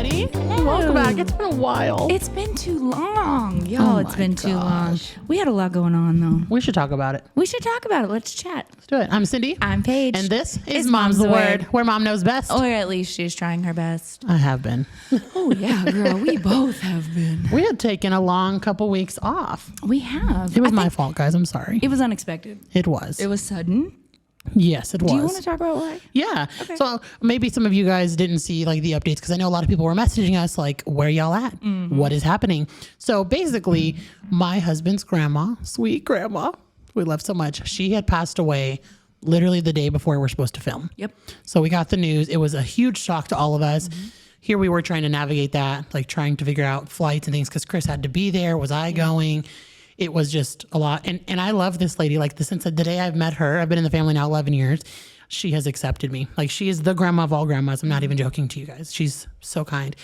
everybody. Hello. Welcome back. It's been a while. It's been too long. Y'all, it's been too long. We had a lot going on, though. We should talk about it. We should talk about it. Let's chat. Let's do it. I'm Cindy. I'm Paige. And this is Mom's the Word, where mom knows best. Or at least she's trying her best. I have been. Oh, yeah, girl. We both have been. We had taken a long couple weeks off. We have. It was my fault, guys. I'm sorry. It was unexpected. It was. It was sudden. Yes, it was. Do you want to talk about why? Yeah. Okay. So maybe some of you guys didn't see like the updates because I know a lot of people were messaging us like, where y'all at? Mm-hmm. What is happening? So basically, my husband's grandma, sweet grandma, we love so much, she had passed away literally the day before we're supposed to film. Yep. So we got the news. It was a huge shock to all of us. Mm-hmm. Here we were trying to navigate that, like trying to figure out flights and things because Chris had to be there. Was I going? It was just a lot. And I love this lady. Like since the day I've met her, I've been in the family now 11 years. She has accepted me. Like she is the grandma of all grandmas. I'm not even joking to you guys. She's so kind.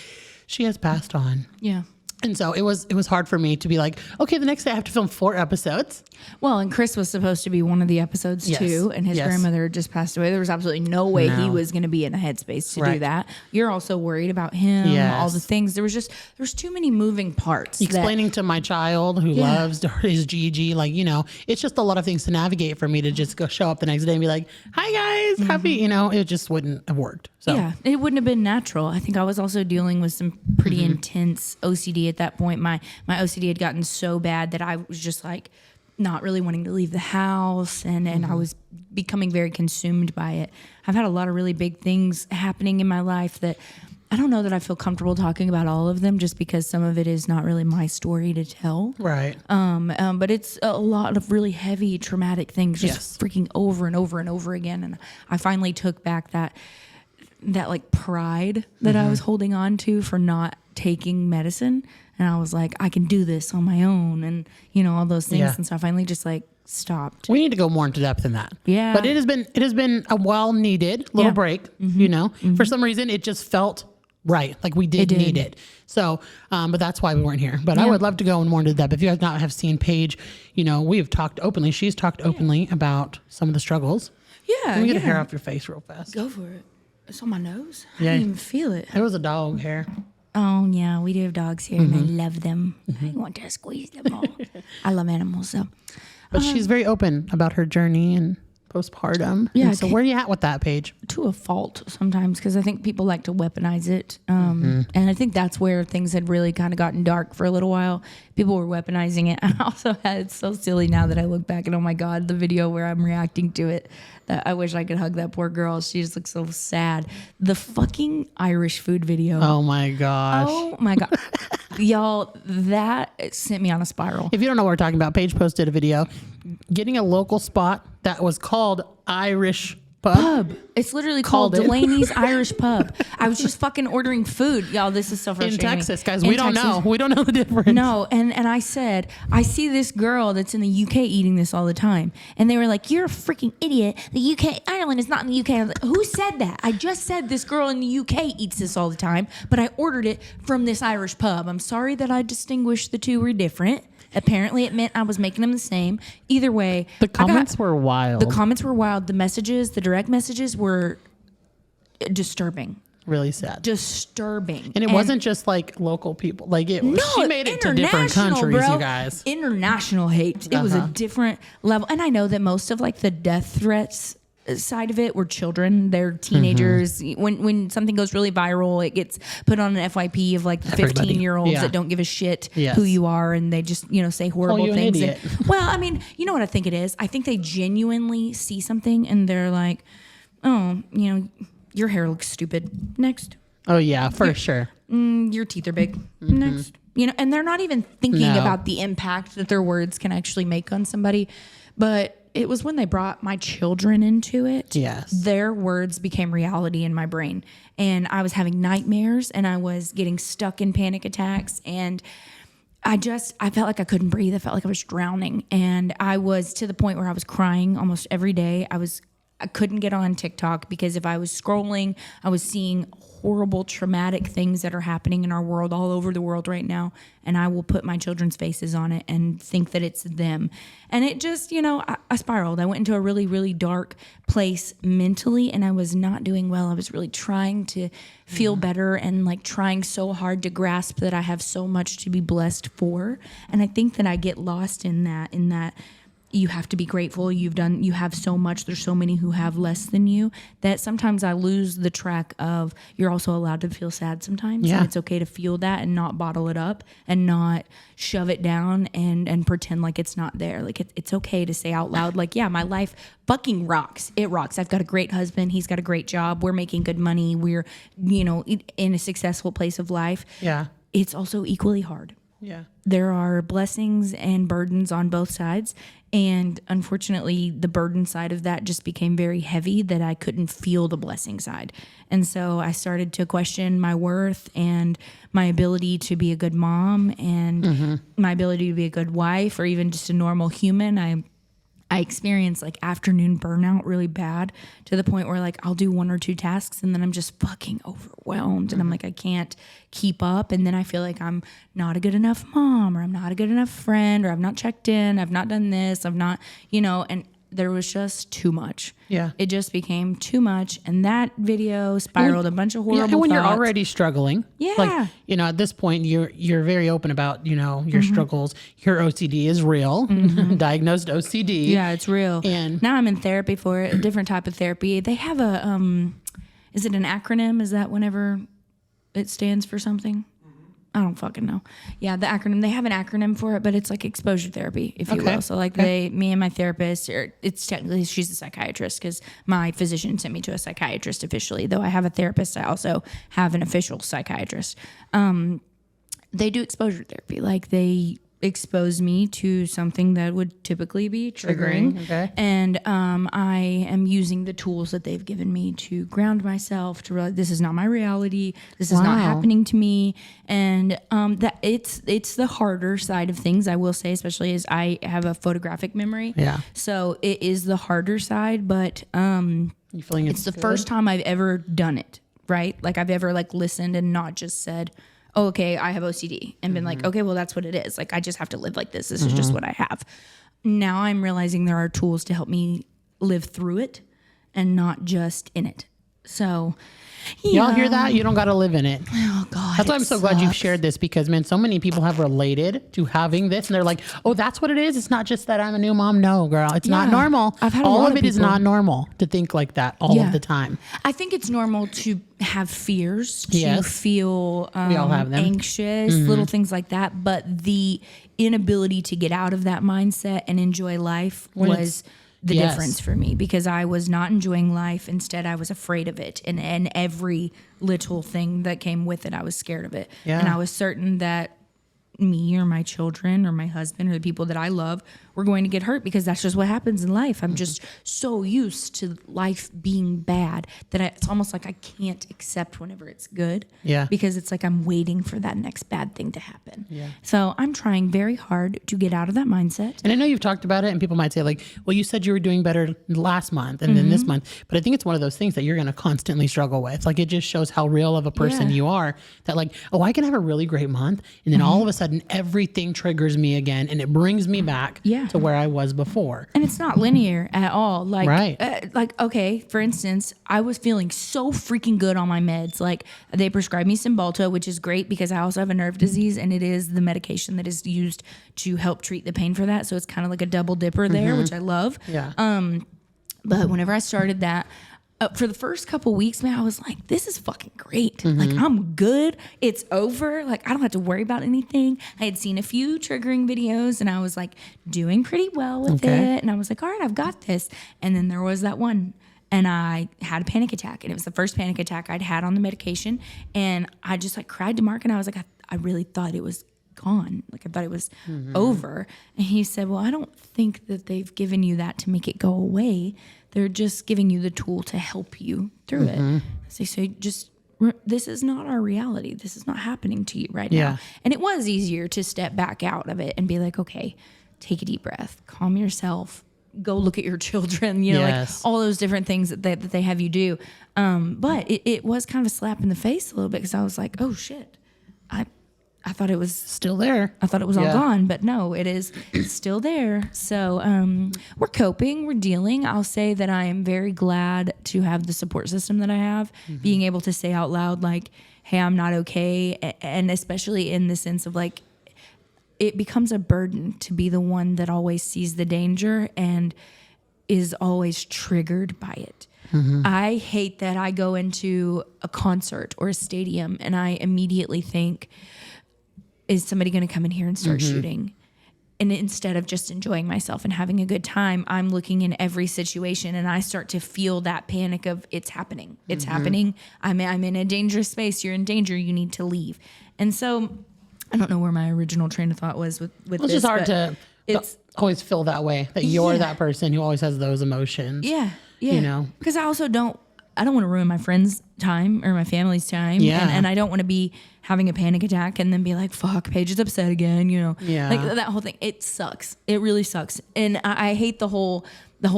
She has passed on. Yeah. And so it was hard for me to be like, okay, the next day I have to film 4 episodes. Well, and Chris was supposed to be one of the episodes too, and his grandmother had just passed away. There was absolutely no way he was going to be in a headspace to do that. You're also worried about him, all the things. There's too many moving parts. Explaining to my child who loves his Gigi, like, you know, it's just a lot of things to navigate for me to just go show up the next day and be like, hi guys, happy, you know, it just wouldn't have worked. So yeah, it wouldn't have been natural. I think I was also dealing with some pretty intense OCD at that point. My OCD had gotten so bad that I was just like not really wanting to leave the house, and I was becoming very consumed by it. I've had a lot of really big things happening in my life that I don't know that I feel comfortable talking about all of them just because some of it is not really my story to tell. Right. But it's a lot of really heavy traumatic things just freaking over and over and over again. And I finally took back that like pride that I was holding on to for not taking medicine. And I was like, I can do this on my own, and you know, all those things. Yeah. And so I finally just like stopped. We need to go more into depth in that. Yeah. But it has been a well needed little break. You know, for some reason it just felt right. Like we did need it. So, but that's why we weren't here. But I would love to go more into depth. If you guys not have seen Paige, you know, we have talked openly. She's talked openly about some of the struggles. Yeah. Can we get a hair off your face real fast? Go for it. It's on my nose. I didn't even feel it. It was a dog hair. Oh, yeah. We do have dogs here, and I love them. I want to squeeze them all. I love animals, so. But she's very open about her journey and postpartum. Yeah. And so where are you at with that, Paige? To a fault sometimes, because I think people like to weaponize it. And I think that's where things had really kind of gotten dark for a little while. People were weaponizing it. I also had, it's so silly now that I look back and oh my God, the video where I'm reacting to it, that I wish I could hug that poor girl. She just looks so sad. The fucking Irish food video. Oh my gosh. Oh my God. Y'all, that sent me on a spiral. If you don't know what we're talking about, Paige posted a video getting a local spot that was called Irish Pub. It's literally called Delaney's Irish Pub. I was just fucking ordering food. Y'all, this is so frustrating. In Texas, guys. We don't know. We don't know the difference. No, and I said, I see this girl that's in the UK eating this all the time. And they were like, you're a freaking idiot. The UK, Ireland is not in the UK. I was like, who said that? I just said this girl in the UK eats this all the time, but I ordered it from this Irish pub. I'm sorry that I distinguished the two were different. Apparently, it meant I was making them the same. Either way, the comments were wild. The comments were wild. The messages, the direct messages were disturbing. Really sad. Disturbing. And it wasn't just like local people. Like she made it to different countries, bro. you guys. International hate. It was a different level. And I know that most of like the death threats side of it were children. They're teenagers. When something goes really viral, it gets put on an FYP of like the 15-year-olds that don't give a shit who you are, and they just, you know, say horrible things. Well, I mean, you know what I think it is? I think they genuinely see something and they're like, oh, you know, your hair looks stupid. Next. Oh yeah, for sure. Your teeth are big. Next. You know, and they're not even thinking about the impact that their words can actually make on somebody. But it was when they brought my children into it. Yes. Their words became reality in my brain. And I was having nightmares and I was getting stuck in panic attacks. And I felt like I couldn't breathe. I felt like I was drowning. And I was to the point where I was crying almost every day. I was I couldn't get on TikTok because if I was scrolling, I was seeing horrible, traumatic things that are happening in our world, all over the world right now. And I will put my children's faces on it and think that it's them. And it just, I spiraled. I went into a really, really dark place mentally, and I was not doing well. I was really trying to feel better and like trying so hard to grasp that I have so much to be blessed for. And I think that I get lost in that you have to be grateful. You have so much. There's so many who have less than you that sometimes I lose the track of you're also allowed to feel sad sometimes. Yeah. And it's okay to feel that and not bottle it up and not shove it down and pretend like it's not there. Like it's okay to say out loud, like, yeah, my life fucking rocks. It rocks. I've got a great husband. He's got a great job. We're making good money. We're, in a successful place of life. Yeah. It's also equally hard. Yeah. There are blessings and burdens on both sides. And unfortunately, the burden side of that just became very heavy that I couldn't feel the blessing side. And so I started to question my worth and my ability to be a good mom and my ability to be a good wife or even just a normal human. I experienced like afternoon burnout really bad to the point where like I'll do 1 or 2 tasks and then I'm just fucking overwhelmed and I'm like, I can't keep up. And then I feel like I'm not a good enough mom or I'm not a good enough friend or I've not checked in. I've not done this. I've not, and there was just too much. Yeah. It just became too much. And that video spiraled a bunch of horrible and when thoughts. you're already struggling, Yeah. like, at this point you're very open about, your struggles. Your OCD is real, diagnosed OCD. Yeah, it's real. And now I'm in therapy for it, a different type of therapy. They have is it an acronym? Is that whenever it stands for something? I don't fucking know. Yeah, the acronym. They have an acronym for it, but it's like exposure therapy, if you will. So like me and my therapist, it's technically, she's a psychiatrist because my physician sent me to a psychiatrist officially. Though I have a therapist, I also have an official psychiatrist. They do exposure therapy. Like they expose me to something that would typically be triggering. Okay. And I am using the tools that they've given me to ground myself, to realize this is not my reality. This is not happening to me. And that it's the harder side of things, I will say, especially as I have a photographic memory. Yeah. So it is the harder side, but you feeling it's the first time I've ever done it, right? Like I've ever like listened and not just said, oh, okay, I have OCD and been like, okay, well, that's what it is. Like, I just have to live like this. This is just what I have. Now I'm realizing there are tools to help me live through it and not just in it. So, y'all hear that? You don't got to live in it. Oh, God. That's why I'm so glad you've shared this because, man, so many people have related to having this and they're like, oh, that's what it is. It's not just that I'm a new mom. No, girl, it's not normal. I've had all of it is not normal to think like that all of the time. I think it's normal to have fears, to Yes. feel We all have them. anxious, little things like that. But the inability to get out of that mindset and enjoy life was the difference for me because I was not enjoying life. Instead, I was afraid of it. And every little thing that came with it, I was scared of it. Yeah. And I was certain that me or my children or my husband or the people that I love were going to get hurt because that's just what happens in life. I'm just so used to life being bad that it's almost like I can't accept whenever it's good. Yeah. Because it's like I'm waiting for that next bad thing to happen. Yeah. So I'm trying very hard to get out of that mindset. And I know you've talked about it and people might say like, well, you said you were doing better last month and then this month. But I think it's one of those things that you're going to constantly struggle with. Like it just shows how real of a person you are that like, oh, I can have a really great month. And then all of a sudden everything triggers me again and it brings me back to where I was before. And it's not linear at all. Like, Right. Okay, for instance, I was feeling so freaking good on my meds. Like they prescribed me Cymbalta, which is great because I also have a nerve disease and it is the medication that is used to help treat the pain for that. So it's kind of like a double dipper there, which I love. Yeah. But whenever I started that, for the first couple weeks, man, I was like, this is fucking great. Like, I'm good. It's over. Like, I don't have to worry about anything. I had seen a few triggering videos and I was like doing pretty well with it. And I was like, all right, I've got this. And then there was that one and I had a panic attack. And it was the first panic attack I'd had on the medication. And I just like cried to Mark and I was like, I really thought it was gone. Like I thought it was over. And he said, well, I don't think that they've given you that to make it go away. They're just giving you the tool to help you through it. So just, this is not our reality. This is not happening to you right now. And it was easier to step back out of it and be like, okay, take a deep breath, calm yourself, go look at your children, like all those different things that they have you do. But it was kind of a slap in the face a little bit because I was like, oh shit, I thought it was still there. I thought it was all gone, but no, it's still there. So we're coping, we're dealing. I'll say that I am very glad to have the support system that I have, being able to say out loud, like, hey, I'm not okay. And especially in the sense of like, it becomes a burden to be the one that always sees the danger and is always triggered by it. I hate that I go into a concert or a stadium and I immediately think, is somebody going to come in here and start shooting? And instead of just enjoying myself and having a good time, I'm looking in every situation and I start to feel that panic of it's happening. It's happening. I'm in a dangerous space. You're in danger. You need to leave. And so I don't know where my original train of thought was with this. It's just hard to always feel that way, that you're that person who always has those emotions. Yeah. You know? Because I also don't want to ruin my friends' time or my family's time. Yeah. And I don't want to be having a panic attack and then be like, fuck, Paige is upset again, Yeah. Like that whole thing. It sucks. It really sucks. And I hate the whole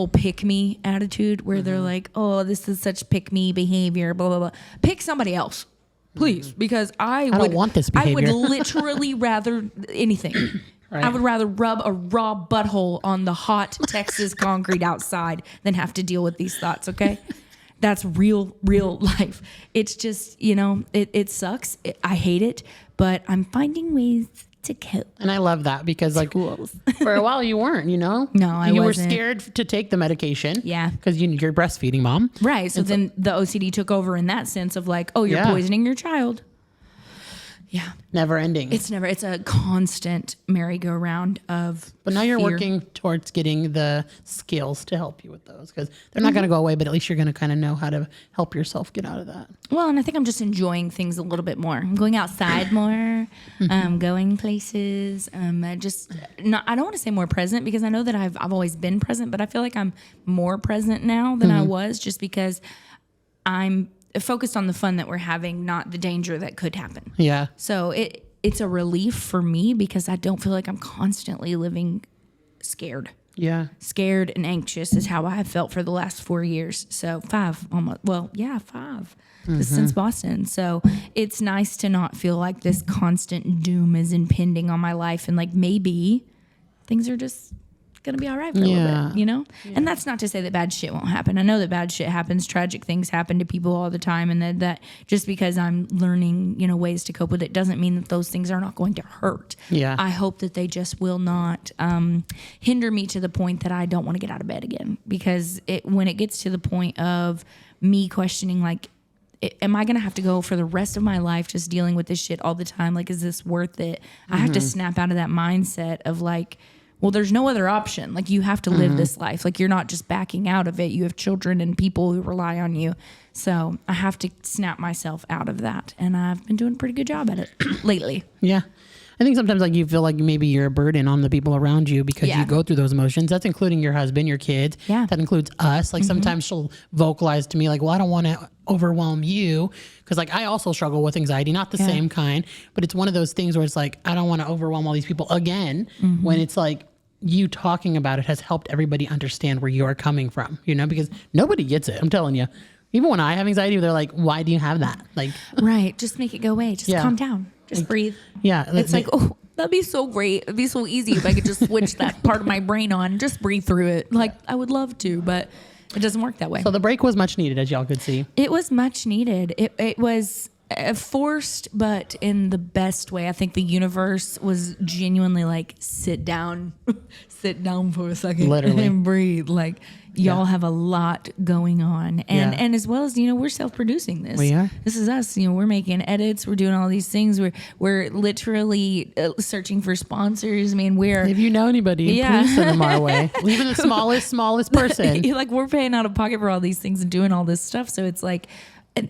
pick me attitude where they're like, oh, this is such pick me behavior, blah, blah, blah. Pick somebody else, please, because I don't want this behavior. I would literally rather anything. Right. I would rather rub a raw butthole on the hot Texas concrete outside than have to deal with these thoughts, okay? That's real life. It's just, it sucks. I hate it, but I'm finding ways to cope. And I love that because like for a while you weren't, No, you were scared to take the medication. Yeah. Because you're breastfeeding, mom. Right. So then the OCD took over in that sense of like, oh, you're poisoning your child. Yeah. Never ending. It's a constant merry-go-round of But now you're fear. working towards getting the skills to help you with those because they're not going to go away, but at least you're going to kind of know how to help yourself get out of that. Well, and I think I'm just enjoying things a little bit more. I'm going outside more, going places. I don't want to say more present because I know that I've always been present, but I feel like I'm more present now than I was just because I'm focused on the fun that we're having, not the danger that could happen. Yeah. So it's a relief for me because I don't feel like I'm constantly living scared. Yeah. Scared and anxious is how I have felt for the last 4 years. So 5 almost. Well, yeah, 5 since Boston. So it's nice to not feel like this constant doom is impending on my life and like maybe things are just going to be all right for a little bit, Yeah. And that's not to say that bad shit won't happen. I know that bad shit happens. Tragic things happen to people all the time. And that just because I'm learning, ways to cope with it doesn't mean that those things are not going to hurt. Yeah. I hope that they just will not hinder me to the point that I don't want to get out of bed again. Because when it gets to the point of me questioning, like, am I going to have to go for the rest of my life just dealing with this shit all the time? Like, is this worth it? I have to snap out of that mindset of like, well, there's no other option. Like you have to live this life. Like you're not just backing out of it. You have children and people who rely on you. So I have to snap myself out of that. And I've been doing a pretty good job at it lately. Yeah. I think sometimes like you feel like maybe you're a burden on the people around you because you go through those emotions. That's including your husband, your kids. Yeah. That includes us. Like sometimes she'll vocalize to me like, well, I don't want to overwhelm you. Cause like I also struggle with anxiety, not the same kind, but it's one of those things where it's like, I don't want to overwhelm all these people again when it's like, you talking about it has helped everybody understand where you're coming from, because nobody gets it. I'm telling you, even when I have anxiety, they're like, why do you have that? Like, right. Just make it go away. Just calm down. Just breathe. Yeah. It's like, oh, that'd be so great. It'd be so easy if I could just switch that part of my brain on, just breathe through it. Like I would love to, but it doesn't work that way. So the break was much needed, as y'all could see. It was much needed. It was forced, but in the best way. I think the universe was genuinely like, sit down for a second, literally, and breathe. Like y'all have a lot going on, and as well as we're self-producing this. We are. This is us. We're making edits. We're doing all these things. We're literally searching for sponsors. I mean, if you know anybody, please send them our way. Even the smallest person. Like we're paying out of pocket for all these things and doing all this stuff. So it's like.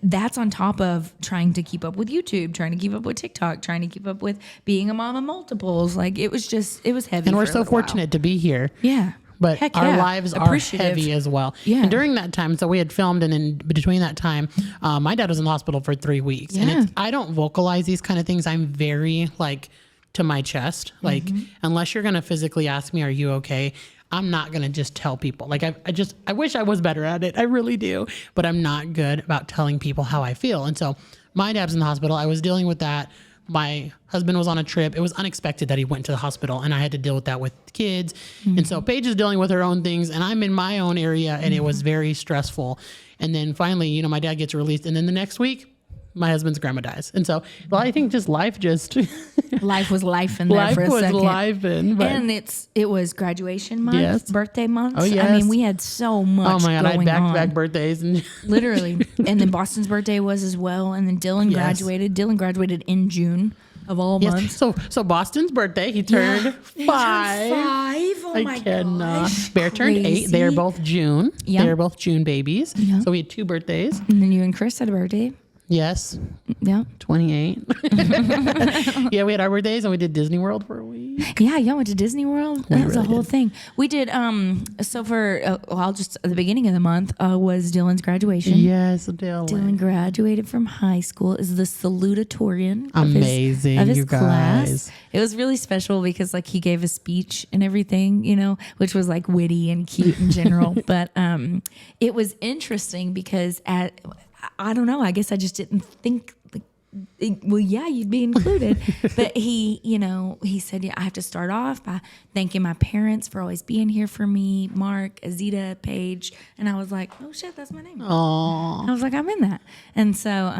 That's on top of trying to keep up with YouTube, trying to keep up with TikTok, trying to keep up with being a mom of multiples. Like it was heavy. And we're so fortunate to be here. Yeah. But our lives are heavy as well. Yeah. And during that time, so we had filmed, and in between that time, my dad was in the hospital for 3 weeks. Yeah. And I don't vocalize these kind of things. I'm very like to my chest. Like unless you're going to physically ask me, are you okay? I'm not going to just tell people. Like I wish I was better at it. I really do, but I'm not good about telling people how I feel. And so my dad's in the hospital. I was dealing with that. My husband was on a trip. It was unexpected that he went to the hospital, and I had to deal with that with kids. And so Paige is dealing with her own things, and I'm in my own area, and it was very stressful. And then finally, you know, my dad gets released, and then the next week, my husband's grandma dies. And so, well, I think just life was life in there for a second. Life in, but and it was graduation month, Yes. birthday month. Oh, yes. I mean, we had so much. oh my God, I had going back-to-back on. birthdays. And Literally. And then Boston's birthday was as well. And then Dylan Yes. graduated. Dylan graduated in June of all months. So Boston's birthday, he turned 5. He turned 5. Oh I my cannot. gosh. Bear turned 8. Crazy. They are both June. Yeah. They are both June babies. Yeah. So we had 2 birthdays. And then you and Chris had a birthday. Yes. Yeah. 28. Yeah, we had our birthdays and we did Disney World for a week. Yeah, y'all went to Disney World. That was a really whole did. thing. We did. So for well, just at the beginning of the month was Dylan's graduation. Yes, Dylan. Dylan graduated from high school. Is the salutatorian Amazing, of his you class. guys. It was really special because like he gave a speech and everything, you know, which was like witty and cute in general. But it was interesting because I don't know. I guess I just didn't think. Well, yeah, you'd be included. But he, you know, he said, yeah, I have to start off by thanking my parents for always being here for me, Mark, Azita, Paige. And I was like, oh shit, that's my name. Aww. I was like, I'm in that. And so,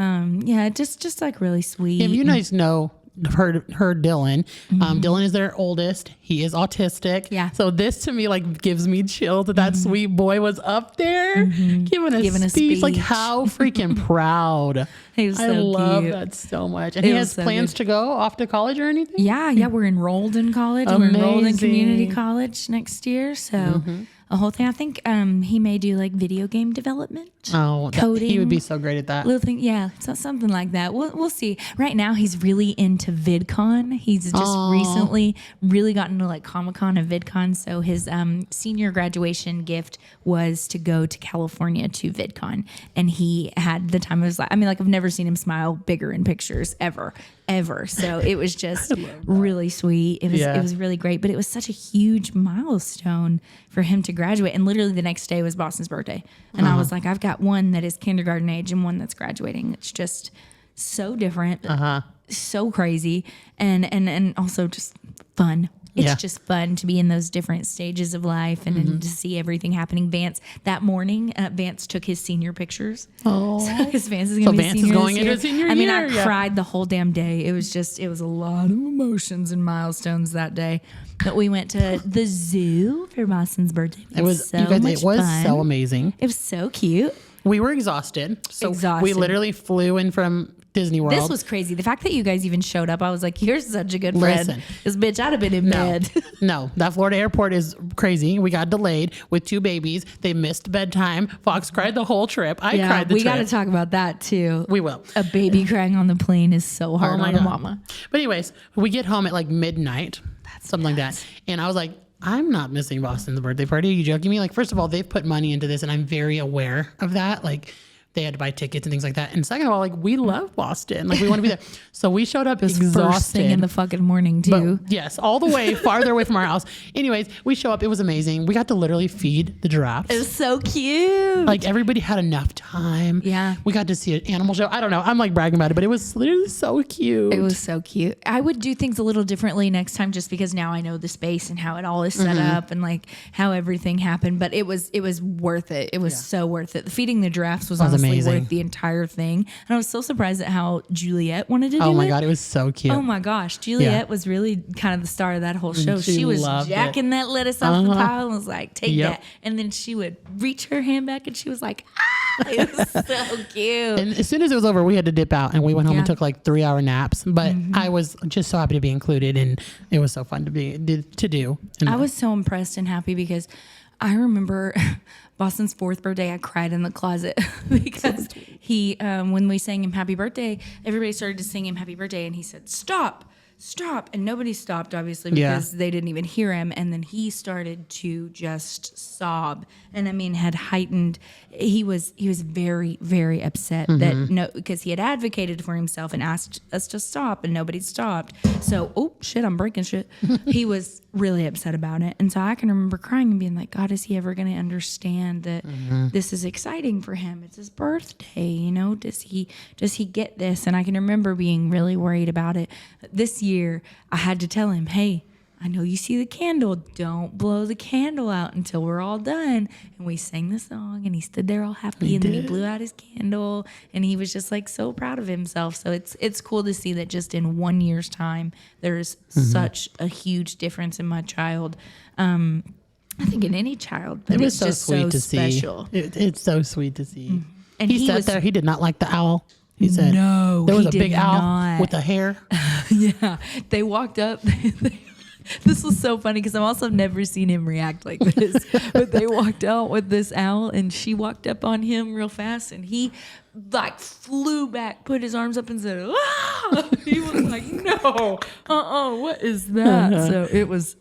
yeah, just like really sweet. If you guys know her Dylan, Dylan is their oldest. He is autistic. Yeah. So this to me like gives me chills that sweet boy was up there giving a speech. Like how freaking proud. He was I so love cute. that so much. And It he was has so plans good. to go off to college or anything? Yeah, we're enrolled in college. We're enrolled in community Amazing. college next year. So a whole thing. I think he may do like video game development. Oh, Coding. he would be so great at that. Little thing, yeah, so something like that. We'll see. Right now, he's really into VidCon. He's just recently really gotten to like Comic-Con and VidCon. So his senior graduation gift was to go to California to VidCon, and he had the time of his life. I mean, like I've never seen him smile bigger in pictures ever. So it was just really sweet. It was really great. But it was such a huge milestone for him to graduate. And literally the next day was Boston's birthday, and I was like, I've got one that is kindergarten age and one that's graduating. It's just so different, so crazy, and also just fun. It's just fun to be in those different stages of life and then to see everything happening. That morning, Vance took his senior pictures. Oh, So his Vance is going to be Vance is senior going this into year. senior I mean, year, I cried the whole damn day. It was a lot of emotions and milestones that day. But we went to the zoo for Boston's birthday. it was so you guys. much It was fun. so amazing. It was so cute. We were exhausted, so Exhausted. we literally flew in from Disney World. This was crazy. The fact that you guys even showed up, I was like, you're such a good friend. Listen. This bitch, I'd have been in bed. No, that Florida airport is crazy. We got delayed with 2 babies. They missed bedtime. Fox cried the whole trip. I cried the we trip. got to talk about that too. We will. A baby crying on the plane is so hard on a God. mama. But anyways, we get home at like midnight, something like that. And I was like, I'm not missing Boston's birthday party. Are you joking me? Like, first of all, they've put money into this and I'm very aware of that. Like, they had to buy tickets and things like that. And second of all, like, we love Boston. Like, we want to be there. So we showed up exhausted. First thing in the fucking morning too. But yes, all the way farther away from our house. Anyways, we show up. It was amazing. We got to literally feed the giraffes. It was so cute. Like everybody had enough time. Yeah. We got to see an animal show. I don't know. I'm like bragging about it, but it was literally so cute. It was so cute. I would do things a little differently next time just because now I know the space and how it all is set up and like how everything happened. But it was worth it. It was so worth it. Feeding the giraffes was honestly amazing. worth the entire thing. And I was so surprised at how Juliet wanted to do it. Oh my God, it was so cute. Oh my gosh, Juliet was really kind of the star of that whole show. She She was loved jacking that lettuce off the pile and was like, take that. And then she would reach her hand back and she was like, ah! It was so cute. And as soon as it was over, we had to dip out and we went home and took like 3-hour naps. But I was just so happy to be included and it was so fun to do. And I was so impressed and happy because I remember Boston's 4th birthday, I cried in the closet because he, when we sang him happy birthday, everybody started to sing him happy birthday and he said, stop. And nobody stopped, obviously, because they didn't even hear him. And then he started to just sob. And I mean, had heightened, he was very, very upset that because he had advocated for himself and asked us to stop and nobody stopped. So, oh shit, I'm breaking shit. He was really upset about it. And so I can remember crying and being like, God, is he ever going to understand that this is exciting for him? It's his birthday, you know, does he get this? And I can remember being really worried about it. This year I had to tell him, hey, I know you see the candle. Don't blow the candle out until we're all done. And we sang the song, and he stood there all happy, and then he blew out his candle, and he was just like so proud of himself. So it's cool to see that just in 1 year's time, there's such a huge difference in my child. I think in any child, but It was it's so just sweet so to special. see. It's so sweet to see. And he sat there. He did not like the owl. He said, No, there was he a did big owl not. with the hair. Yeah, they walked up. This was so funny because I've also never seen him react like this. But they walked out with this owl, and she walked up on him real fast, and he like flew back, put his arms up, and said, "Ah!" He was like, "No, what is that?" So it was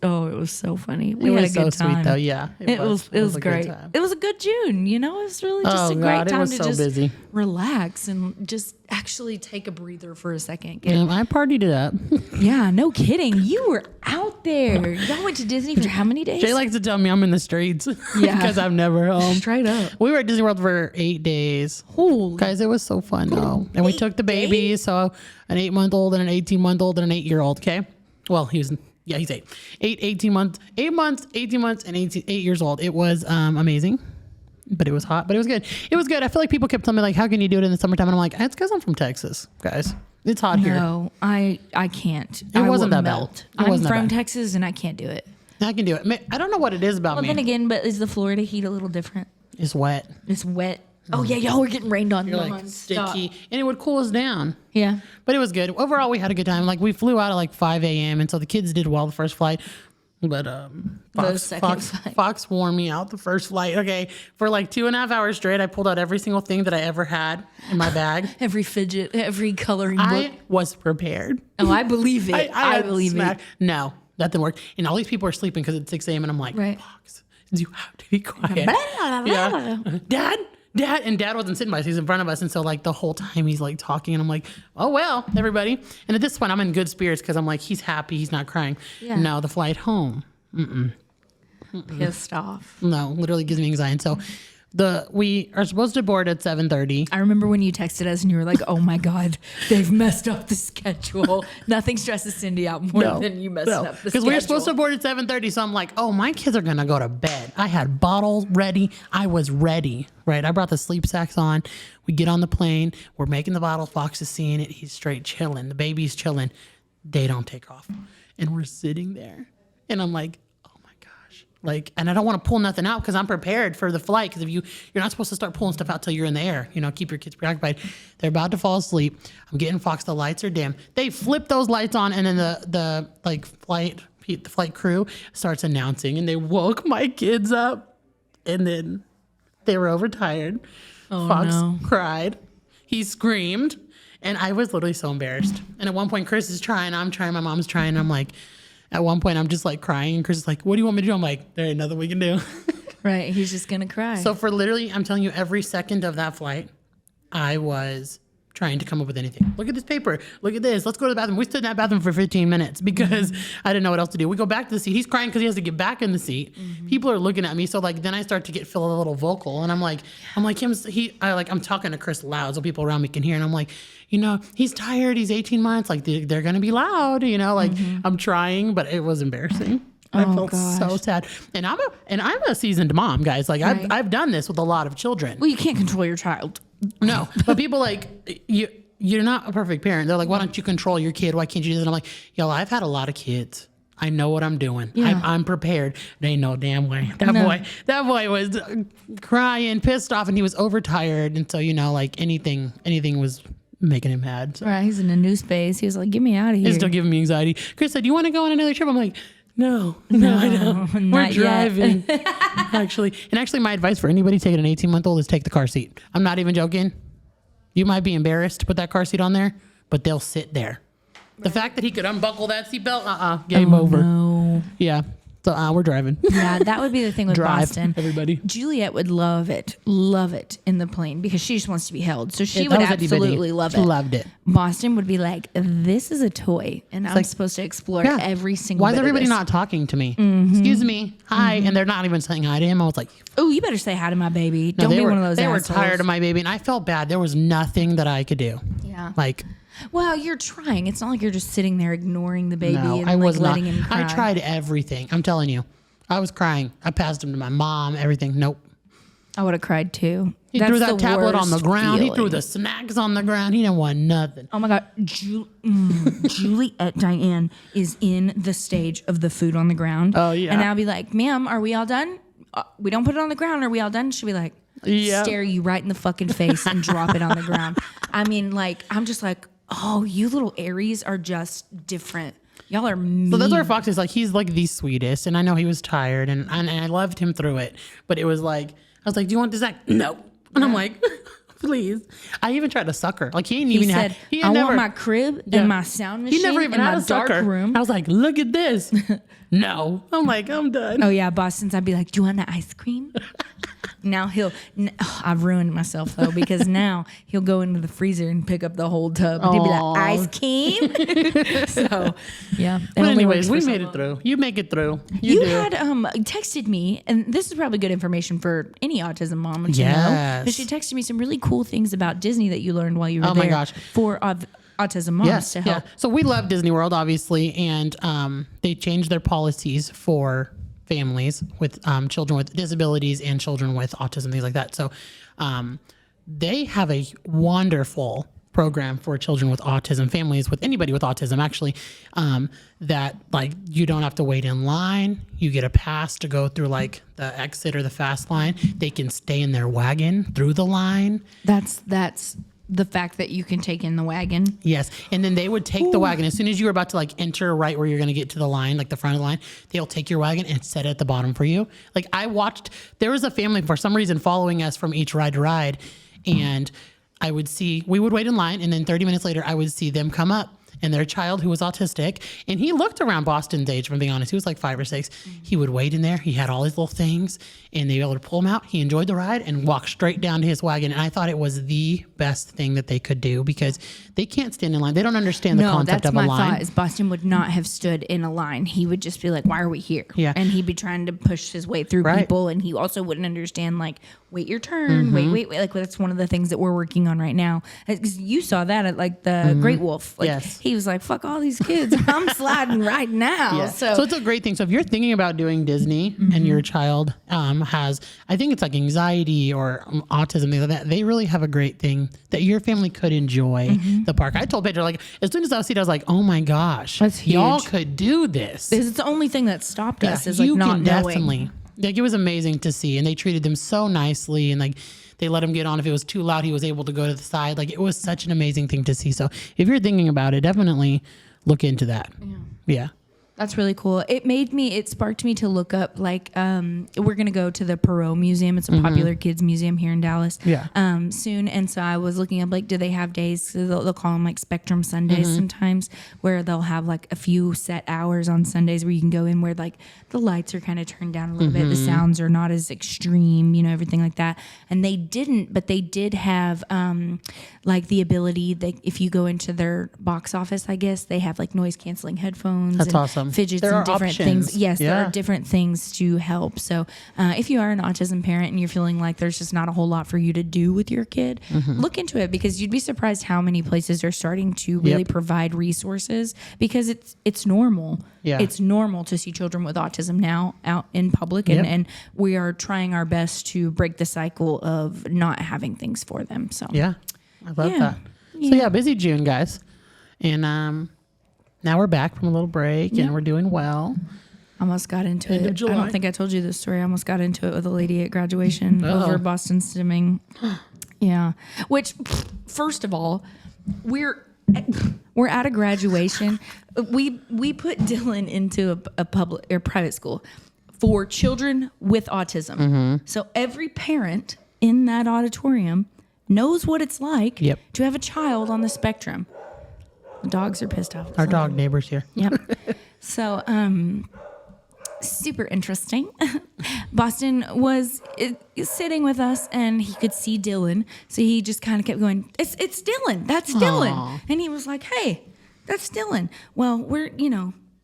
so funny. We had a good time. Sweet though. Yeah, It was a great. good time. It was a good June. You know, it was really just a great God, time it was to so just busy. relax and just actually take a breather for a second. I partied it up. Yeah, no kidding. You were out there. Y'all went to Disney for how many days? Jay likes to tell me I'm in the streets. Yeah. Because I'm never home. Straight up. We were at Disney World for 8 days. Holy. Guys, it was so fun though. And we took the babies, so an 8-month-old and an 18-month-old and an 8-year-old. Okay. Well, he's 8. 18 months, 8 months, 18 months, and 8 years old. It was amazing. But it was hot, but it was good. It was good. I feel like people kept telling me like, how can you do it in the summertime? And I'm like, it's because I'm from Texas, guys. It's hot here. No, I can't. It wasn't will that melt. bad. It I'm wasn't that from bad. Texas and I can't do it. I can do it. I don't know what it is about Well, me. then again, but is the Florida heat a little different? It's wet. It's wet. Oh yeah, y'all were getting rained on. You're like sticky, and it would cool us down. Yeah. But it was good. Overall, we had a good time. Like we flew out at like 5 a.m. and so the kids did well the first flight. But Fox wore me out the first flight. Okay, for like 2.5 hours straight, I pulled out every single thing that I ever had in my bag. Every fidget, every coloring book. I was prepared. Oh, I believe it. I had believe it. No, that didn't work. And all these people are sleeping because it's 6 a.m. and I'm like, Right. Fox, you have to be quiet. Yeah. Dad, and Dad wasn't sitting by us. He's in front of us. And so like the whole time he's like talking and I'm like, oh, well, everybody. And at this point I'm in good spirits because I'm like, he's happy. He's not crying. Yeah. No, the flight home. Pissed off. No, literally gives me anxiety. So we are supposed to board at 7:30. I remember when you texted us and you were like, "Oh my God, they've messed up the schedule." Nothing stresses Cindy out more than you messing up the schedule. Because we were supposed to board at 7:30, so I'm like, oh, my kids are gonna go to bed. I had bottles ready. I was ready. Right, I brought the sleep sacks on. We get on the plane. We're making the bottles. Fox is seeing it. He's straight chilling. The baby's chilling. They don't take off, and we're sitting there, and I'm like, like, and I don't want to pull nothing out because I'm prepared for the flight. Because if you're not supposed to start pulling stuff out till you're in the air, you know, keep your kids preoccupied. They're about to fall asleep. I'm getting Fox. The lights are dim. They flip those lights on, and then the flight crew starts announcing, and they woke my kids up, and then they were overtired. Oh, Fox no. cried. He screamed, and I was literally so embarrassed. And at one point, Chris is trying. I'm trying. My mom's trying. And I'm like. At one point, I'm just like crying, and Chris is like, what do you want me to do? I'm like, there ain't nothing we can do. Right. He's just going to cry. So for literally, I'm telling you, every second of that flight, I was trying to come up with anything. Look at this paper. Look at this. Let's go to the bathroom. We stood in that bathroom for 15 minutes because I didn't know what else to do. We go back to the seat. He's crying because he has to get back in the seat. People are looking at me. So like, then I start to feel a little vocal, and I'm like, I'm talking to Chris loud so people around me can hear. And I'm like, you know, he's tired. He's 18 months. Like they're going to be loud, you know, like I'm trying, but it was embarrassing. I felt so sad. And I'm a seasoned mom, guys. Like Right. I've done this with a lot of children. Well, you can't control your child. No, but people like you're not a perfect parent. They're like, why don't you control your kid? Why can't you do this? And I'm like, yo, I've had a lot of kids. I know what I'm doing. Yeah. I'm prepared. There ain't no damn way. That boy was crying, pissed off, and he was overtired. And so, you know, like anything was making him mad. So. Right. He's in a new space. He was like, get me out of here. It's still giving me anxiety. Chris said, do you want to go on another trip? I'm like, no, I don't. We're not yet. driving. Actually, my advice for anybody taking an 18-month-old is take the car seat. I'm not even joking. You might be embarrassed to put that car seat on there, but they'll sit there. The fact that he could unbuckle that seatbelt, game over. No. Yeah. So we're driving. Yeah, that would be the thing with Drive, Boston. everybody. Juliet would love it in the plane because she just wants to be held. So she Yeah, would that was absolutely love She it. loved it. Boston would be like, this is a toy, and I'm supposed to explore every single Why is bit of everybody this. not talking to me? Excuse me. Hi. And they're not even saying hi to him. I was like, Oh, you better say hi to my baby. no, Don't be were, one of those They assholes. were tired of my baby, and I felt bad. There was nothing that I could do. Yeah. Like, Well, you're trying. It's not like you're just sitting there ignoring the baby no, and I like was letting not. him cry. I tried everything. I'm telling you. I was crying. I passed him to my mom, everything. Nope. I would have cried too. He That's threw that the tablet on the worst ground. He threw feeling. the snacks on the ground. He didn't want nothing. Oh my God. Juliet Diane is in the stage of the food on the ground. Oh, yeah. And I'll be like, ma'am, are we all done? We don't put it on the ground. Are we all done? She'll be like, Yeah. stare you right in the fucking face and drop it on the ground. I mean, like, I'm just like, oh, you little Aries are just different. Y'all are mean. So that's where Fox is like, he's like the sweetest. And I know he was tired and I loved him through it. But it was like, I was like, do you want this? Like, no. And I'm like, please. I even tried to suck her. Like he didn't He even said, have, I want my crib and my sound machine He never even and had my a dark sucker. room. I was like, look at this. No. I'm like, I'm done. Oh yeah, Boston's. I'd be like, do you want the ice cream? Now I've ruined myself though because now he'll go into the freezer and pick up the whole tub and he'll be like, ice cream. So yeah. But anyways, we made it through. You make it through. You do. had texted me, and this is probably good information for any autism mom to know. Yes. But she texted me some really cool things about Disney that you learned while you were Oh there my gosh. for autism moms to help. Yeah. So we love Disney World, obviously, and they changed their policies for families with children with disabilities and children with autism, things like that. So they have a wonderful program for children with autism, families with anybody with autism, actually, that like you don't have to wait in line. You get a pass to go through like the exit or the fast line. They can stay in their wagon through the line. That's the fact that you can take in the wagon. Yes. And then they would take the wagon as soon as you were about to like enter right where you're going to get to the line, like the front of the line, they'll take your wagon and set it at the bottom for you. Like I watched, there was a family for some reason following us from each ride to ride. And we would wait in line. And then 30 minutes later, I would see them come up and their child who was autistic. And he looked around Boston's age, if I'm being honest. He was like 5 or 6. He would wait in there. He had all his little things and they were able to pull him out. He enjoyed the ride and walked straight down to his wagon. And I thought it was the best thing that they could do because they can't stand in line. They don't understand the concept of a line. No, that's my thought is Boston would not have stood in a line. He would just be like, why are we here? Yeah. And he'd be trying to push his way through people. And he also wouldn't understand like, wait your turn, wait. Like that's one of the things that we're working on right now. 'Cause you saw that at like the Great Wolf. Like Yes. he was like, fuck all these kids. I'm sliding right now. Yeah. So it's a great thing. So if you're thinking about doing Disney and your child has, I think it's like anxiety or autism, things like that, they really have a great thing that your family could enjoy the park. I told Paige, like, as soon as I was seated, I was like, oh my gosh, That's y'all huge. could do this. It's the only thing that stopped us is like you not can knowing. definitely. Like it was amazing to see, and they treated them so nicely, and like they let him get on. If it was too loud, he was able to go to the side. Like it was such an amazing thing to see. So if you're thinking about it, definitely look into that. Yeah. That's really cool. It sparked me to look up, like, we're going to go to the Perot Museum. It's a popular kids museum here in Dallas. Yeah. Soon. And so I was looking up, like, do they have days? So they'll call them like Spectrum Sundays sometimes, where they'll have like a few set hours on Sundays where you can go in where like the lights are kind of turned down a little bit. The sounds are not as extreme, everything like that. And they did have, like the ability that if you go into their box office, I guess they have like noise canceling headphones. That's and awesome. Fidgets There and are different options. things. Yes, there Yeah. are different things to help. So if you are an autism parent and you're feeling like there's just not a whole lot for you to do with your kid, look into it because you'd be surprised how many places are starting to really provide resources because it's normal. Yeah. It's normal to see children with autism now out in public and we are trying our best to break the cycle of not having things for them. So Yeah. I love Yeah. that. So yeah, busy June, guys. And now we're back from a little break and we're doing well. Almost got into End of it. I July. don't think I told you this story. I almost got into it with a lady at graduation over Boston stimming. Yeah. Which, first of all, we're at a graduation. We put Dylan into a public or private school for children with autism. So every parent in that auditorium knows what it's like to have a child on the spectrum. The dogs are pissed off. Our dog neighbors here. Yep. So, super interesting. Boston was sitting with us, and he could see Dylan, so he just kind of kept going, it's Dylan, that's Dylan. Aww. And he was like, hey, that's Dylan. Well, we're,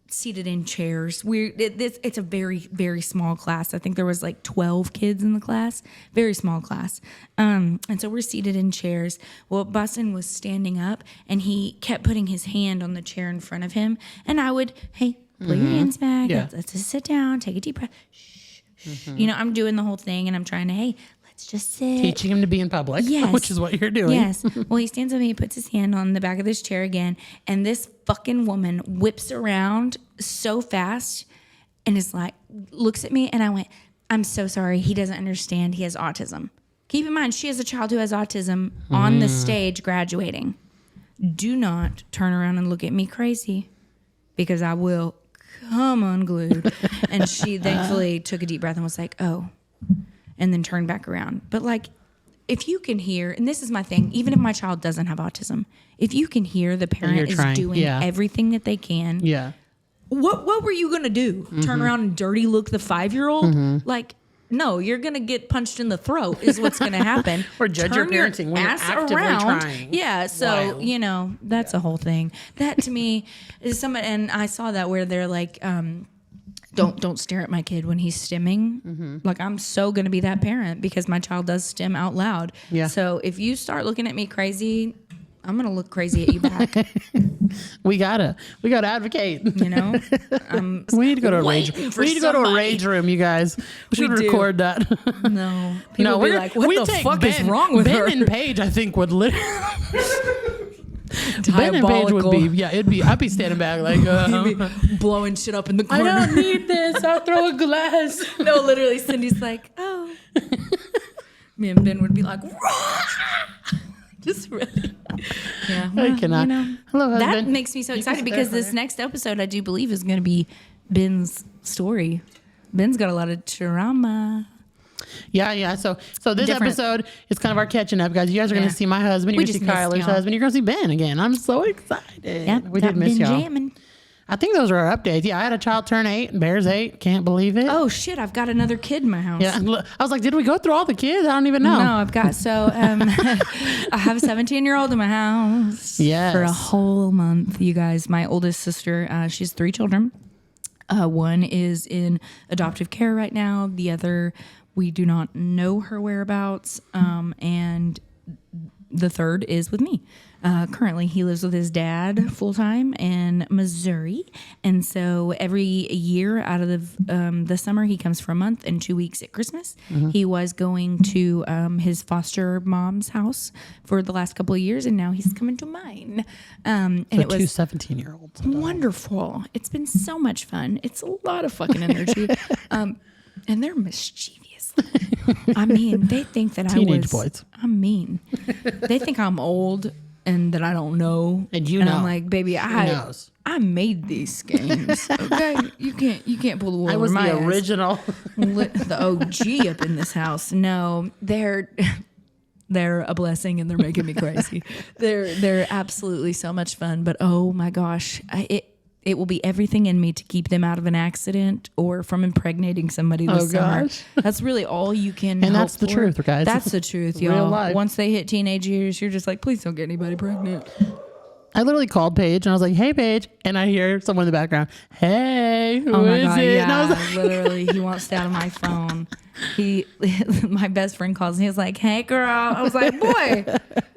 seated in chairs. It's a very, very small class. I think there was like 12 kids in the class, very small class. And so we're seated in chairs. Well, Boston was standing up, and he kept putting his hand on the chair in front of him. And I would, hey, pull your hands back. Yeah. Let's just sit down. Take a deep breath. Shh, shh. I'm doing the whole thing, and I'm trying to, hey, let's just sit. Teaching him to be in public, Yes. which is what you're doing. Yes. Well, he stands up and he puts his hand on the back of this chair again, and this fucking woman whips around so fast and is like, looks at me, and I went, I'm so sorry. He doesn't understand. He has autism. Keep in mind, she has a child who has autism on the stage graduating. Do not turn around and look at me crazy, because I will come unglued. And she thankfully took a deep breath and was like, oh, and then turned back around. But like, if you can hear, and this is my thing, even if my child doesn't have autism, if you can hear the parent is doing everything that they can, what were you gonna do? Turn around and dirty look the 5-year-old? Like, no, you're gonna get punched in the throat is what's gonna happen. Or judge your parenting when you're actively trying. Yeah, so Wild. That's a whole thing. That to me is and I saw that where they're like, don't stare at my kid when he's stimming. Like, I'm so going to be that parent because my child does stim out loud. Yeah. So if you start looking at me crazy, I'm going to look crazy at you back. we gotta advocate. We need to go to a rage. We need to go to a rage room, you guys. We should record that. No. People be like, what the fuck is wrong with her? Ben and Paige, I think, would literally... Ben and Paige would be, I'd be standing back like, blowing shit up in the corner. I don't need this. I'll throw a glass. No, literally, Cindy's like, oh. Me and Ben would be like, just really. Yeah. Well, I cannot. Hello, husband. That makes me so excited because this next episode, I do believe, is going to be Ben's story. Ben's got a lot of trauma. Yeah. So this episode is kind of our catching up, guys. You guys are going to see my husband. You're going to see Kyler's husband. You're going to see Ben again. I'm so excited. Yep, we did miss y'all. Jamming. I think those are our updates. Yeah, I had a child turn 8. Bear's 8. Can't believe it. Oh, shit. I've got another kid in my house. Yeah. I was like, did we go through all the kids? I don't even know. No, I've got, I have a 17-year-old in my house. Yes. For a whole month, you guys. My oldest sister, she has 3 children. One is in adoptive care right now. The other, we do not know her whereabouts. And the third is with me. Currently, he lives with his dad full-time in Missouri. And so every year out of the summer, he comes for a month and 2 weeks at Christmas. He was going to his foster mom's house for the last couple of years, and now he's coming to mine. And so it was 2 17-year-olds. wonderful. It's been so much fun. It's a lot of fucking energy. And they're mischievous. I mean, they think that Teenage boys. I'm mean. They think I'm old and that I don't know. And you and know. I'm like, baby, I made these games. Okay, you can't pull the wool I over was my the ass. original. The OG up in this house. No, they're a blessing and they're making me crazy. They're absolutely so much fun. But oh my gosh, it will be everything in me to keep them out of an accident or from impregnating somebody this summer. Gosh. That's really all you can. And that's the truth, guys. That's the truth, Real y'all. life. Once they hit teenage years, you're just like, please don't get anybody pregnant. I literally called Paige and I was like, hey, Paige. And I hear someone in the background, hey, who is it? Yeah, and I was like, literally, he won't stay out of my phone. My best friend calls and he was like, hey, girl. I was like, boy,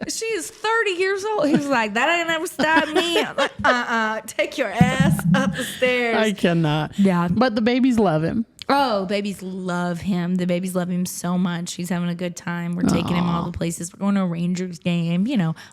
she is 30 years old. He was like, that ain't never stopped me. I was like, take your ass up the stairs. I cannot. Yeah. But the babies love him. Oh, babies love him. The babies love him so much. He's having a good time. We're taking him all the places. We're going to a Rangers game,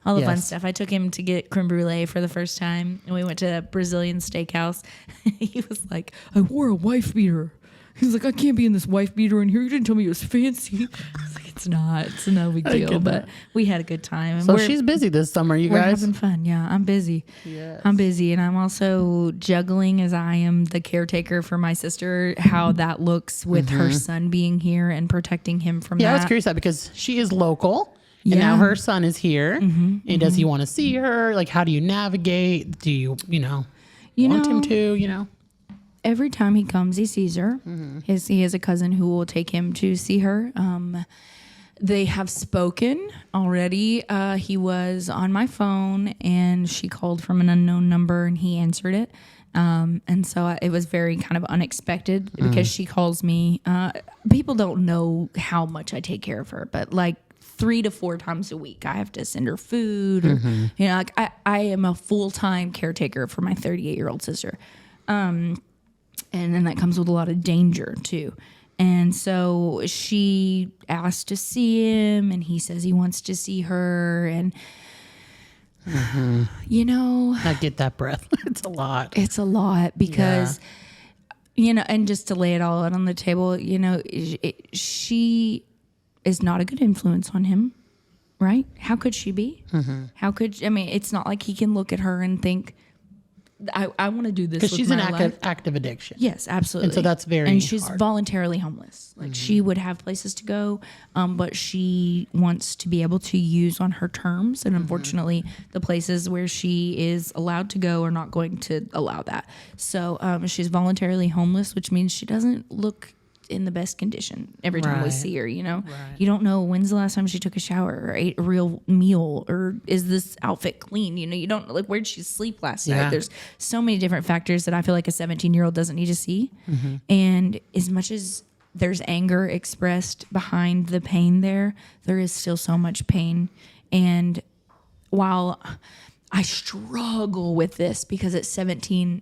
all the fun stuff. I took him to get creme brulee for the first time, and we went to a Brazilian steakhouse. He was like, I wore a wife beater. He's like, I can't be in this wife beater in here. You didn't tell me it was fancy. I was like, it's not. It's no big deal. But we had a good time. And So she's busy this summer, you we're guys. having fun. Yeah, I'm busy. Yes. I'm busy. And I'm also juggling as I am the caretaker for my sister, how that looks with her son being here and protecting him from Yeah, that. I was curious that because she is local. And now her son is here. And does he want to see her? Like, how do you navigate? Do you, want him to, every time he comes, he sees her. He has a cousin who will take him to see her. They have spoken already. He was on my phone, and she called from an unknown number, and he answered it. And so it was very kind of unexpected because she calls me. People don't know how much I take care of her, but like 3 to 4 times a week, I have to send her food. Or, you know, like I am a full-time caretaker for my 38-year-old sister. And then that comes with a lot of danger too. And so she asked to see him, and he says he wants to see her. And, you know, I get that breath. It's a lot. It's a lot because, you know, and just to lay it all out on the table, you know, she is not a good influence on him, right? How could she be? How could, I mean, it's not like he can look at her and think, I want to do this Because with she's my an life. active addiction. Yes, absolutely. And so that's very And she's hard. voluntarily homeless. Like she would have places to go, but she wants to be able to use on her terms. And unfortunately, the places where she is allowed to go are not going to allow that. So she's voluntarily homeless, which means she doesn't look in the best condition every time we Right. see her, you know? Right. You You don't know when's the last time she took a shower or ate a real meal, or is this outfit clean? You know, you don't, like, where'd she sleep last Yeah. night? There's so many different factors that I feel like a 17-year-old doesn't need to see. And as much as there's anger expressed behind the pain there is still so much pain. And while I struggle with this because at 17,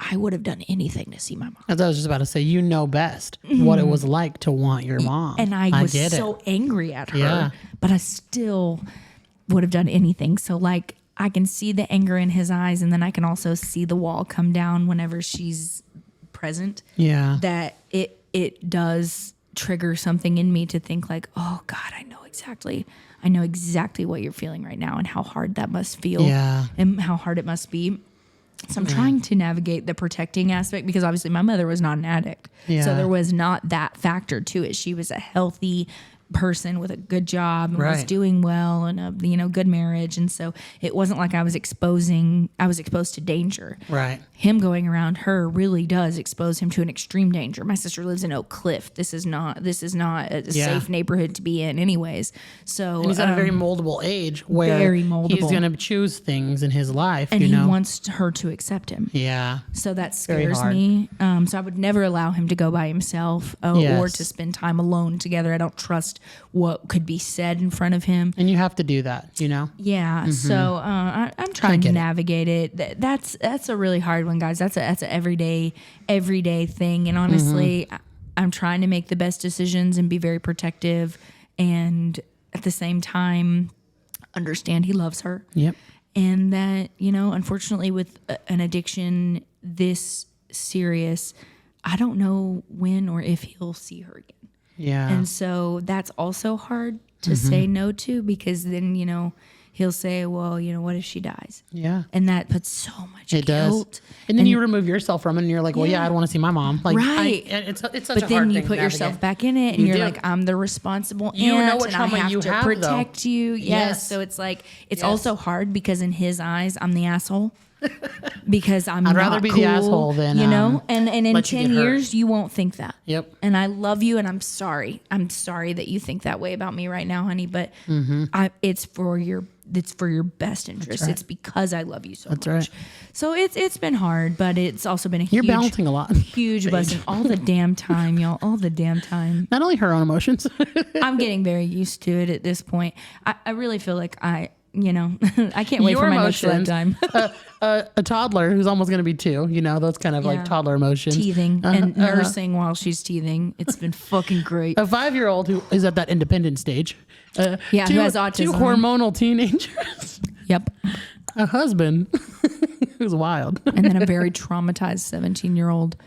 I would have done anything to see my mom. As I was just about to say, you know best what it was like to want your mom. And I was get so it. angry at her, Yeah. but I still would have done anything. So like I can see the anger in his eyes, and then I can also see the wall come down whenever she's present. Yeah. That it does trigger something in me to think like, oh God, I know exactly what you're feeling right now and how hard that must feel. Yeah. And how hard it must be. So I'm trying to navigate the protecting aspect because obviously my mother was not an addict. Yeah. So there was not that factor to it. She was a healthy person with a good job and was Right. doing well and a good marriage. And so it wasn't like I was exposed to danger. Right. Him going around her really does expose him to an extreme danger. My sister lives in Oak Cliff. This is not a Yeah. safe neighborhood to be in anyways. So And he's at a very moldable age where very he's moldable. going to choose things in his life, and you he know? wants her to accept him. Yeah. So that Very scares hard. me. So I would never allow him to go by himself or Yes. to spend time alone together. I don't trust what could be said in front of him. And you have to do that, you know? Yeah. So I'm trying to get it. navigate it. That's a really hard one, guys. That's a everyday thing. And honestly, I'm trying to make the best decisions and be very protective, and at the same time, understand he loves her. Yep. And that, you know, unfortunately with an addiction this serious, I don't know when or if he'll see her again. Yeah. And so that's also hard to say no to, because then, you know, he'll say, well, you know, what if she dies? Yeah. And that puts so much It guilt. does. And then you remove yourself from it and you're like, well, yeah, I don't want to see my mom. Like, Right. It's such a But hard then you thing to put yourself navigate. back in it, and You you're do. like, I'm the responsible You aunt, know what and trauma I have you to have, though. protect you. Yes. Yes. So it's like, it's Yes. also hard because in his eyes, I'm the asshole. Because I'm I'd not rather be cool, the asshole than, you know, and in let you 10 get hurt. years you won't think that. Yep. And I love you, and I'm sorry that you think that way about me right now, honey. But it's for your best interest. right. It's because I love you so much. right. So it's been hard, but it's also been a You're huge, balancing a lot. huge Paige. blessing all the damn time, y'all. All the damn time. Not only her own emotions. I'm getting very used to it at this point. I really feel like I can't wait Your for my next emotions. lifetime. A toddler who's almost going to be 2, you know, those kind of Yeah. like toddler emotions. Teething and nursing while she's teething. It's been fucking great. A 5-year-old who is at that independent stage. Yeah, who has autism. 2 hormonal teenagers. Yep. A husband who's wild. And then a very traumatized 17-year-old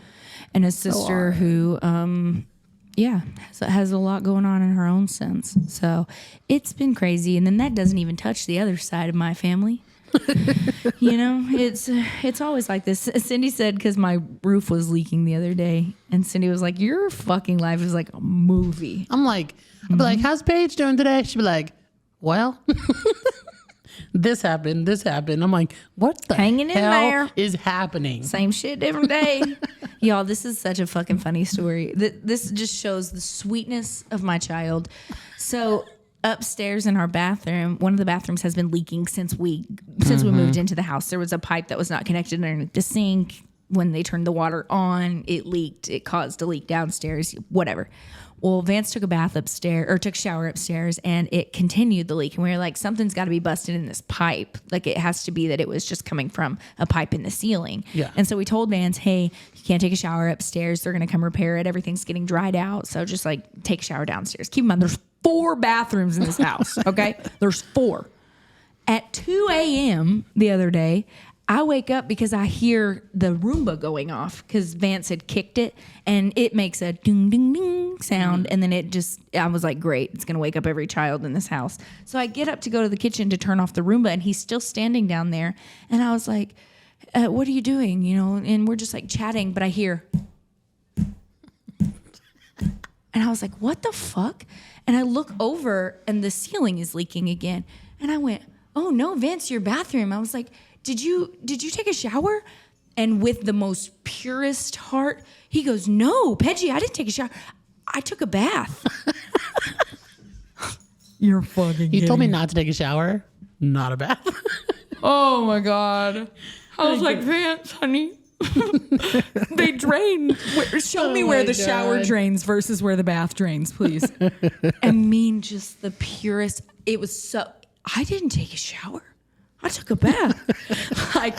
and a sister who has a lot going on in her own sense. So it's been crazy. And then that doesn't even touch the other side of my family. You know, it's always like this. Cindy said, because my roof was leaking the other day, and Cindy was like, your fucking life is like a movie. I'm like, I'll be like, how's Paige doing today? She'll be like, well, this happened. I'm like, what the Hanging in hell there. is happening? Same shit, different day. Y'all, this is such a fucking funny story. This just shows the sweetness of my child. So upstairs in our bathroom, one of the bathrooms has been leaking since we moved into the house. There was a pipe that was not connected underneath the sink. When they turned the water on, it leaked. It caused a leak downstairs, whatever. Well, Vance took a shower upstairs, and it continued the leak. And we were like, something's got to be busted in this pipe. Like, it has to be that it was just coming from a pipe in the ceiling. Yeah. And so we told Vance, hey, you can't take a shower upstairs. They're going to come repair it. Everything's getting dried out. So just like take a shower downstairs. Keep in mind, there's 4 bathrooms in this house. Okay. There's 4. At 2 a.m. the other day, I wake up because I hear the Roomba going off because Vance had kicked it, and it makes a ding, ding, ding sound. And then I was like, great, it's going to wake up every child in this house. So I get up to go to the kitchen to turn off the Roomba, and he's still standing down there. And I was like, what are you doing? You know, and we're just like chatting, but I hear, and I was like, what the fuck? And I look over, and the ceiling is leaking again. And I went, oh no, Vance, your bathroom. I was like, did you take a shower? And with the most purest heart, he goes, no, Paige, I didn't take a shower. I took a bath. You're fucking You told me not to take a shower, not a bath. Oh my God. I was like, Vance, honey, they drain. Show me where the shower drains versus where the bath drains, please. And just the purest. It was so, I didn't take a shower. I took a bath. Like,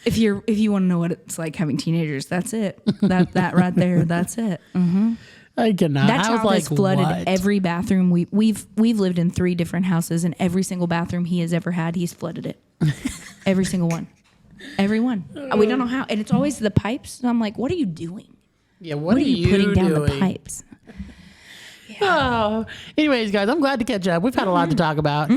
if you want to know what it's like having teenagers, that's it. That right there, that's it. Mm-hmm. I cannot. That child has flooded what? every bathroom. We've lived in 3 different houses, and every single bathroom he has ever had, he's flooded it. Every single one. Every one. We don't know how. And it's always the pipes. And I'm like, what are you doing? Yeah, what are you putting doing? down the pipes? Yeah. Oh. Anyways, guys, I'm glad to catch up. We've had a lot to talk about.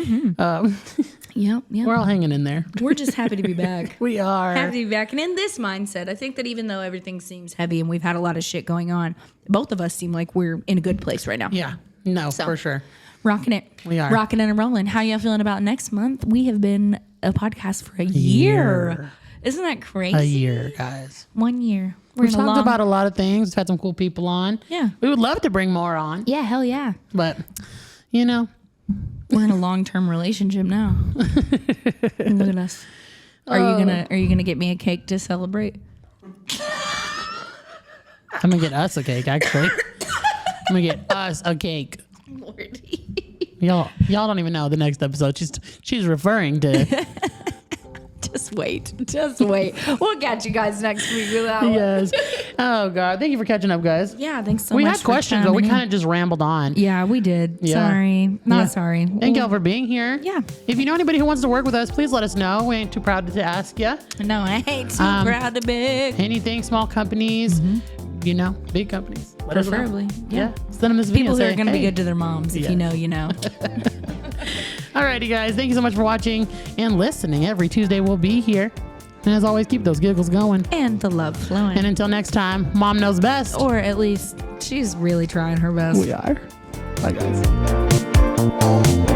Yep. We're all hanging in there. We're just happy to be back. We are. Happy to be back. And in this mindset, I think that even though everything seems heavy and we've had a lot of shit going on, both of us seem like we're in a good place right now. Yeah. No, for sure. Rocking it. We are. Rocking and rolling. How y'all feeling about next month? We have been a podcast for a year. Isn't that crazy? A year, guys. 1 year. We've talked about a lot of things. We've had some cool people on. Yeah. We would love to bring more on. Yeah, hell yeah. But, you know. We're in a long-term relationship now. Look at us. Are you gonna get me a cake to celebrate? I'm gonna get us a cake, actually. I'm gonna get us a cake. Lordy. Y'all don't even know the next episode. She's referring to. Just wait. We'll catch you guys next week with that one. Yes. Oh God. Thank you for catching up, guys. Yeah, thanks so much. much. We had questions, but we kind of just rambled on. Yeah, we did. Yeah. Sorry. Not sorry. Thank y'all for being here. Yeah. If you know anybody who wants to work with us, please let us know. We ain't too proud to ask you. No, I ain't too proud to beg. Anything, small companies, you know, big companies. Let us know. Preferably. Yeah. Send them this video. People who are going to be good to their moms. If Yeah. you know, you know. Alrighty, guys. Thank you so much for watching and listening. Every Tuesday we'll be here. And as always, keep those giggles going. And the love flowing. And until next time, Mom knows best. Or at least she's really trying her best. We are. Bye, guys.